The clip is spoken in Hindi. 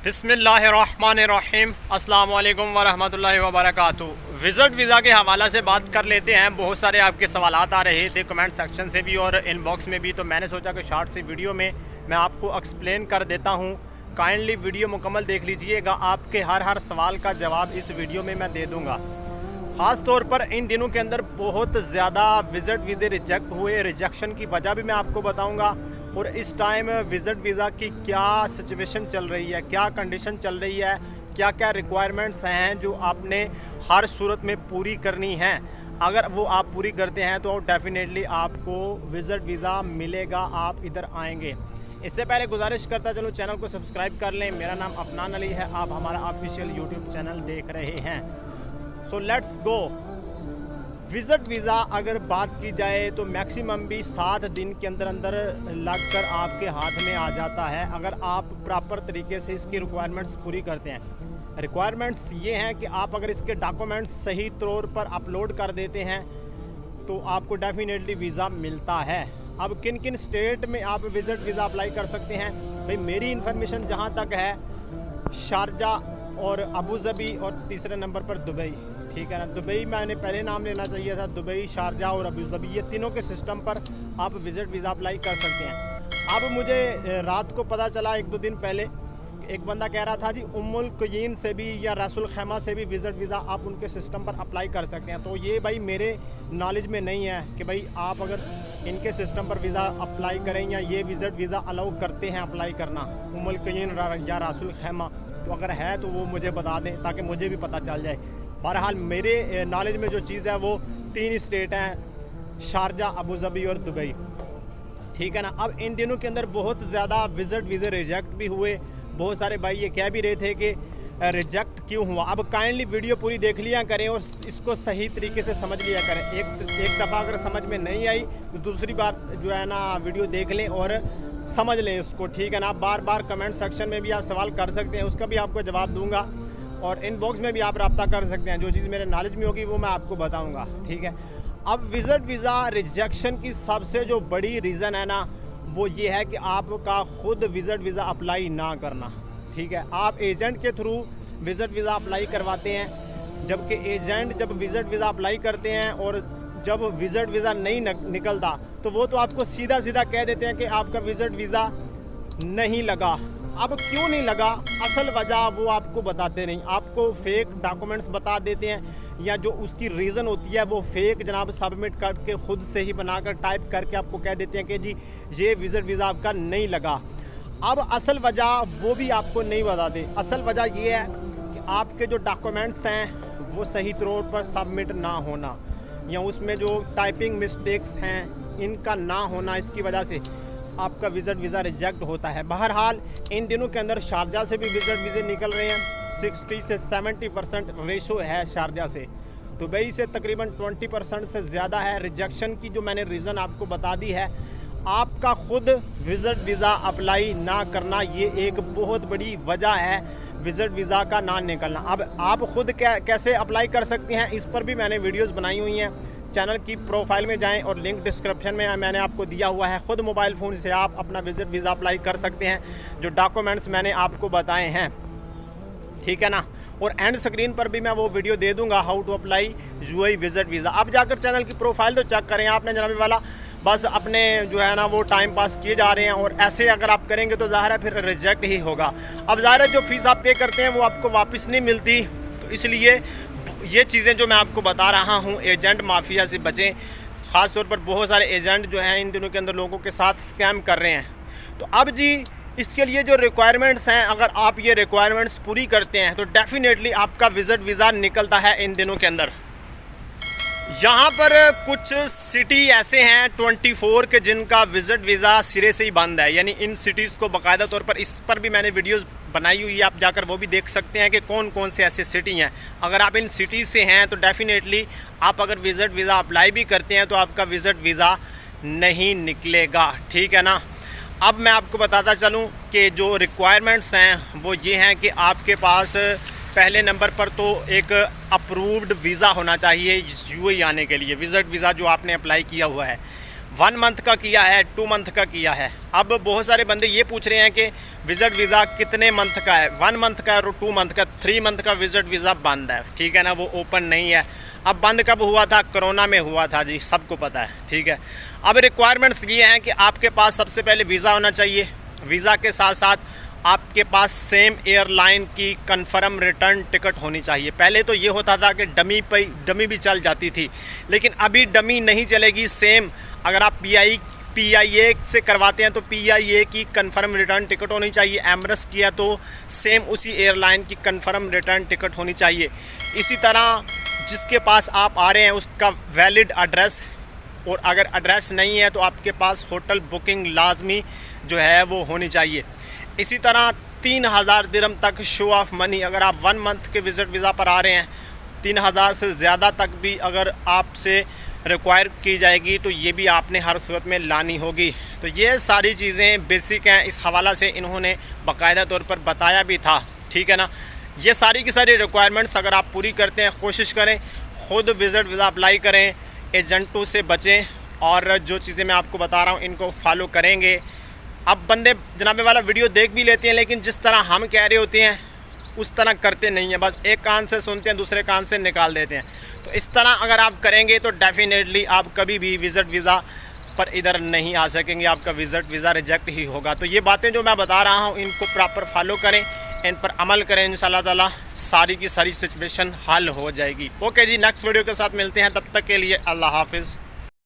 बिस्मिल्लाहिर्रहमानिर्रहीम अस्सलाम वालेकुम वरहमतुल्लाहि वबरकातुहू। विज़िट वीज़ा के हवाला से बात कर लेते हैं। बहुत सारे आपके सवालात आ रहे थे कमेंट सेक्शन से भी और इनबॉक्स में भी, तो मैंने सोचा कि शॉर्ट सी वीडियो में मैं आपको एक्सप्लेन कर देता हूँ। काइंडली वीडियो मुकम्मल देख लीजिएगा, आपके हर सवाल का जवाब इस वीडियो में मैं दे दूँगा। ख़ास तौर पर इन दिनों के अंदर बहुत ज़्यादा विज़िट वीज़े रिजेक्ट हुए, रिजेक्शन की वजह भी मैं आपको बताऊँगा और इस टाइम विज़िट वीज़ा की क्या सिचुएशन चल रही है, क्या कंडीशन चल रही है, क्या क्या रिक्वायरमेंट्स हैं जो आपने हर सूरत में पूरी करनी है। अगर वो आप पूरी करते हैं तो डेफिनेटली आपको विज़िट वीज़ा मिलेगा, आप इधर आएंगे। इससे पहले गुजारिश करता चलो चैनल को सब्सक्राइब कर लें। मेरा नाम अफनान अली है, आप हमारा ऑफिशियल यूट्यूब चैनल देख रहे हैं। So let's go. Visit visa अगर बात की जाए तो मैक्सिमम भी 7 दिन के अंदर लगकर आपके हाथ में आ जाता है, अगर आप प्रॉपर तरीके से इसकी रिक्वायरमेंट्स पूरी करते हैं। रिक्वायरमेंट्स ये हैं कि आप अगर इसके डॉक्यूमेंट्स सही तौर पर अपलोड कर देते हैं तो आपको डेफिनेटली वीज़ा मिलता है। अब किन किन स्टेट में आप विज़िट वीज़ा अप्लाई कर सकते हैं, भाई मेरी इन्फॉर्मेशन जहाँ तक है, शारजा और अबू धाबी और तीसरे नंबर पर दुबई, ठीक है ना। दुबई मैंने पहले नाम लेना चाहिए था, दुबई, शारजा और अबू धाबी, ये तीनों के सिस्टम पर आप विज़िट वीज़ा अप्लाई कर सकते हैं। अब मुझे रात को पता चला 1-2 दिन पहले, एक बंदा कह रहा था जी उम्मुल कुयीन से भी या रसूल खैमा से भी विज़िट वीज़ा आप उनके सिस्टम पर अप्लाई कर सकते हैं। तो ये भाई मेरे नॉलेज में नहीं है कि भाई आप अगर इनके सिस्टम पर वीज़ा अप्लाई करें या ये विज़िट वीज़ा अलाउ करते हैं अप्लाई करना, उम्मुल कुयीन या रसूल खैमा। तो अगर है तो वो मुझे बता दें ताकि मुझे भी पता चल जाए। बहरहाल मेरे नॉलेज में जो चीज़ है वो 3 स्टेट हैं, शारजा, अबू धाबी और दुबई, ठीक है ना। अब इन दिनों के अंदर बहुत ज़्यादा विज़िट वीज़े रिजेक्ट भी हुए। बहुत सारे भाई ये कह भी रहे थे कि रिजेक्ट क्यों हुआ। अब काइंडली वीडियो पूरी देख लिया करें और इसको सही तरीके से समझ लिया करें। एक दफ़ा अगर समझ में नहीं आई तो दूसरी बार जो है ना वीडियो देख लें और समझ लें इसको, ठीक है ना। बार बार कमेंट सेक्शन में भी आप सवाल कर सकते हैं, उसका भी आपको जवाब दूंगा और इनबॉक्स में भी आप रब्ता कर सकते हैं। जो चीज़ मेरे नॉलेज में होगी वो मैं आपको बताऊंगा, ठीक है। अब विज़िट वीज़ा रिजेक्शन की सबसे जो बड़ी रीज़न है ना वो ये है कि आपका खुद विज़िट वीज़ा अप्लाई ना करना, ठीक है। आप एजेंट के थ्रू विज़िट वीज़ा अप्लाई करवाते हैं, जबकि एजेंट जब विज़िट वीज़ा अप्लाई करते हैं और जब विज़िट वीज़ा नहीं निकलता तो वो तो आपको सीधा कह देते हैं कि आपका विज़िट वीज़ा नहीं लगा। अब क्यों नहीं लगा, असल वजह वो आपको बताते नहीं, आपको फेक डॉक्यूमेंट्स बता देते हैं या जो उसकी रीज़न होती है वो फेक जनाब सबमिट करके खुद से ही बनाकर टाइप करके आपको कह देते हैं कि जी ये विज़िट वीज़ा आपका नहीं लगा। अब असल वजह वो भी आपको नहीं बताते। असल वजह ये है कि आपके जो डॉक्यूमेंट्स हैं वो सही तौर पर सबमिट ना होना या उसमें जो टाइपिंग मिस्टेक्स हैं इनका ना होना, इसकी वजह से आपका विज़िट वीज़ा रिजेक्ट होता है। बहरहाल इन दिनों के अंदर शारजा से भी विज़िट वीज़े निकल रहे हैं, 60 से 70% रेशो है शारजा से। दुबई से तकरीबन 20% से ज़्यादा है। रिजेक्शन की जो मैंने रीज़न आपको बता दी है, आपका खुद विज़िट वीज़ा अप्लाई ना करना ये एक बहुत बड़ी वजह है विज़िट वीज़ा का ना निकलना। अब आप खुद कैसे अप्लाई कर सकते हैं इस पर भी मैंने वीडियोज़ बनाई हुई हैं। चैनल की प्रोफाइल में जाएं और लिंक डिस्क्रिप्शन में मैंने आपको दिया हुआ है। ख़ुद मोबाइल फ़ोन से आप अपना विज़िट वीज़ा अप्लाई कर सकते हैं, जो डॉक्यूमेंट्स मैंने आपको बताए हैं, ठीक है ना। और एंड स्क्रीन पर भी मैं वो वीडियो दे दूंगा, how to apply UAE visit visa. अब जाकर चैनल की प्रोफाइल तो चेक करें आपने जनाबी वाला, बस अपने जो है ना वो टाइम पास किए जा रहे हैं और ऐसे अगर आप करेंगे तो ज़ाहिर है फिर रिजेक्ट ही होगा। अब ज़ाहिर है जो फ़ीस आप पे करते हैं वो आपको वापस नहीं मिलती, तो इसलिए ये चीज़ें जो मैं आपको बता रहा हूँ, एजेंट माफिया से बचें। ख़ास तौर पर बहुत सारे एजेंट जो हैं इन दिनों के अंदर लोगों के साथ स्कैम कर रहे हैं। तो अब जी इसके लिए जो रिक्वायरमेंट्स हैं, अगर आप ये रिक्वायरमेंट्स पूरी करते हैं तो डेफिनेटली आपका विज़िट वीज़ा निकलता है इन दिनों के अंदर। यहाँ पर कुछ सिटी ऐसे हैं 24 के जिनका विज़िट वीज़ा सिरे से ही बंद है, यानी इन सिटीज़ को बाकायदा तौर पर, इस पर भी मैंने वीडियोस बनाई हुई है, आप जाकर वो भी देख सकते हैं कि कौन कौन से ऐसे सिटी हैं। अगर आप इन सिटीज़ से हैं तो डेफिनेटली आप अगर विज़िट वीज़ा अप्लाई भी करते हैं तो आपका विज़िट वीज़ा नहीं निकलेगा, ठीक है ना। अब मैं आपको बताता चलूँ कि जो रिक्वायरमेंट्स हैं वो ये हैं कि आपके पास पहले नंबर पर तो एक अप्रूव्ड वीज़ा होना चाहिए यूएई आने के लिए, विज़िट वीज़ा जो आपने अप्लाई किया हुआ है 1 मंथ का किया है, 2 मंथ का किया है। अब बहुत सारे बंदे ये पूछ रहे हैं कि विज़िट वीज़ा कितने मंथ का है, 1 मंथ का और 2 मंथ का। 3 मंथ का विज़िट वीज़ा बंद है, ठीक है ना, वो ओपन नहीं है। अब बंद कब हुआ था? कोरोना में हुआ था जी, सबको पता है, ठीक है। अब रिक्वायरमेंट्स ये हैं कि आपके पास सबसे पहले वीज़ा होना चाहिए, वीज़ा के साथ साथ आपके पास सेम एयरलाइन की कंफर्म रिटर्न टिकट होनी चाहिए। पहले तो ये होता था कि डमी भी चल जाती थी, लेकिन अभी डमी नहीं चलेगी। सेम अगर आप PIA से करवाते हैं तो PIA की कंफर्म रिटर्न टिकट होनी चाहिए। एमरेट्स किया तो सेम उसी एयरलाइन की कंफर्म रिटर्न टिकट होनी चाहिए। इसी तरह जिसके पास आप आ रहे हैं उसका वैलिड एड्रेस, और अगर एड्रेस नहीं है तो आपके पास होटल बुकिंग लाजमी जो है वो होनी चाहिए। इसी तरह 3000 दिरहम तक शो ऑफ मनी, अगर आप 1 मंथ के विज़िट वीज़ा पर आ रहे हैं, 3000 से ज़्यादा तक भी अगर आपसे रिक्वायर की जाएगी तो ये भी आपने हर सूरत में लानी होगी। तो ये सारी चीज़ें बेसिक हैं, इस हवाला से इन्होंने बाकायदा तौर पर बताया भी था, ठीक है ना। ये सारी की सारी रिक्वायरमेंट्स अगर आप पूरी करते हैं, कोशिश करें ख़ुद विज़िट वीज़ा अप्लाई करें, एजेंटों से बचें, और जो चीज़ें मैं आपको बता रहा हूँ इनको फॉलो करेंगे। अब बंदे जनाबे वाला वीडियो देख भी लेते हैं, लेकिन जिस तरह हम कह रहे होते हैं उस तरह करते नहीं हैं, बस एक कान से सुनते हैं दूसरे कान से निकाल देते हैं। तो इस तरह अगर आप करेंगे तो डेफिनेटली आप कभी भी विज़िट वीज़ा पर इधर नहीं आ सकेंगे, आपका विज़िट वीज़ा रिजेक्ट ही होगा। तो ये बातें जो मैं बता रहा हूँ इनको प्रॉपर फॉलो करें, इन पर अमल करें, इंशाल्लाह ताला सारी की सारी सिचुएशन हल हो जाएगी। ओके जी, नेक्स्ट वीडियो के साथ मिलते हैं, तब तक के लिए अल्लाह हाफिज़।